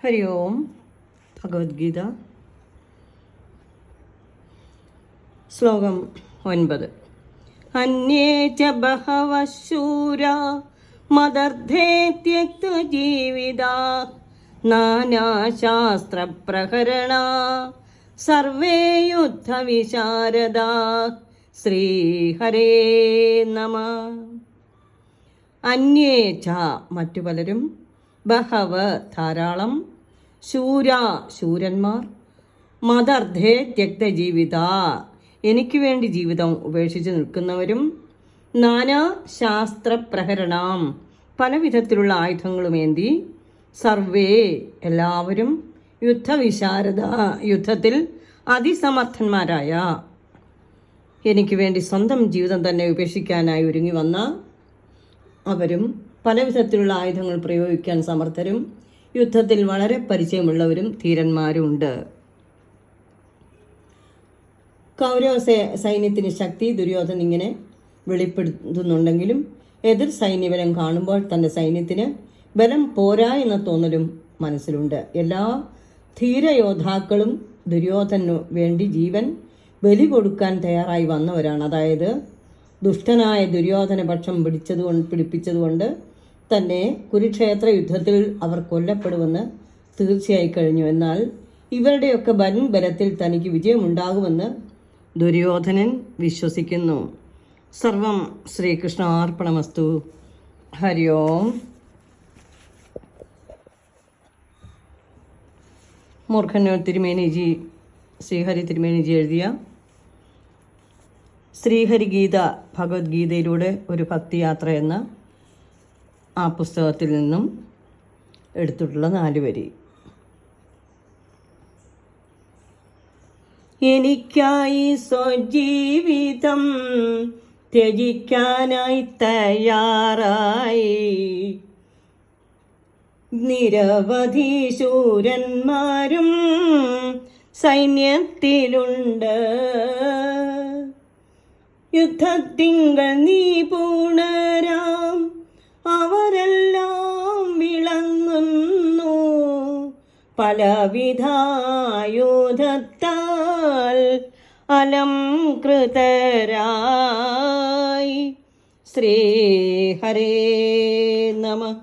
ഹരി ഓം. ഭഗവത്ഗീത ശ്ലോകം 9. അന്യേ ച ബഹവഃ ശൂരാ മദർത്ഥേ ത്യക്തജീവിതാ നാനാശാസ്ത്രപ്രകരണാ സർവേ യുദ്ധവിശാരദാ. ശ്രീഹരേ നമഃ. അന്യേ ച മറ്റു പലരും, ബഹവ ധാരാളം, ശൂരാ ശൂരന്മാർ, മദർത്ഥേ ത്യക്തജീവിത എനിക്ക് വേണ്ടി ജീവിതം ഉപേക്ഷിച്ച് നിൽക്കുന്നവരും, നാനാ ശാസ്ത്രപ്രഹരണാം പല വിധത്തിലുള്ള ആയുധങ്ങളുമേന്തി, സർവേ എല്ലാവരും, യുദ്ധവിശാരദ യുദ്ധത്തിൽ അതിസമർത്ഥന്മാരായ, എനിക്ക് വേണ്ടി സ്വന്തം ജീവിതം തന്നെ ഉപേക്ഷിക്കാനായി ഒരുങ്ങി വന്ന അവരും, പല വിധത്തിലുള്ള ആയുധങ്ങൾ പ്രയോഗിക്കാൻ സമർത്ഥരും, യുദ്ധത്തിൽ വളരെ പരിചയമുള്ളവരും ധീരന്മാരും ഉണ്ട്. കൗരവ സൈന്യത്തിന് ശക്തി ദുര്യോധനൻ ഇങ്ങനെ വെളിപ്പെടുത്തുന്നുണ്ടെങ്കിലും എതിർ സൈന്യബലം കാണുമ്പോൾ തൻ്റെ സൈന്യത്തിന് ബലം പോരാ എന്ന തോന്നലും മനസ്സിലുണ്ട്. എല്ലാ ധീരയോദ്ധാക്കളും ദുര്യോധനു വേണ്ടി ജീവൻ ബലി കൊടുക്കാൻ തയ്യാറായി വന്നവരാണ്. അതായത് ദുഷ്ടനായ ദുര്യോധന പക്ഷം പിടിപ്പിച്ചതുകൊണ്ട് തന്നെ കുരുക്ഷേത്ര യുദ്ധത്തിൽ അവർ കൊല്ലപ്പെടുമെന്ന് തീർച്ചയായി കഴിഞ്ഞു. എന്നാൽ ഇവരുടെയൊക്കെ ബലത്തിൽ തനിക്ക് വിജയമുണ്ടാകുമെന്ന് ദുര്യോധനൻ വിശ്വസിക്കുന്നു. സർവം ശ്രീകൃഷ്ണാർപ്പണമസ്തു. ഹരി ഓം. മൂർഖന്നൂർ തിരുമേനിജി, ശ്രീഹരി തിരുമേനിജി എഴുതിയ ശ്രീഹരിഗീത ഭഗവത്ഗീതയിലൂടെ ഒരു ഭക്തിയാത്ര എന്ന ആ പുസ്തകത്തിൽ നിന്നും എടുത്തിട്ടുള്ള 4 വരി. എനിക്കായി സ്വജീവിതം ത്യജിക്കാനായി തയ്യാറായി നിരവധി ശൂരന്മാരും സൈന്യത്തിലുണ്ട്. യുദ്ധത്തിങ്കൽ നിപുണരാം അവരെല്ലാം വിളങ്ങുന്നു. പലവിധായുധത്താൽ അലംകൃതരായി. ശ്രീഹരേ നമഃ.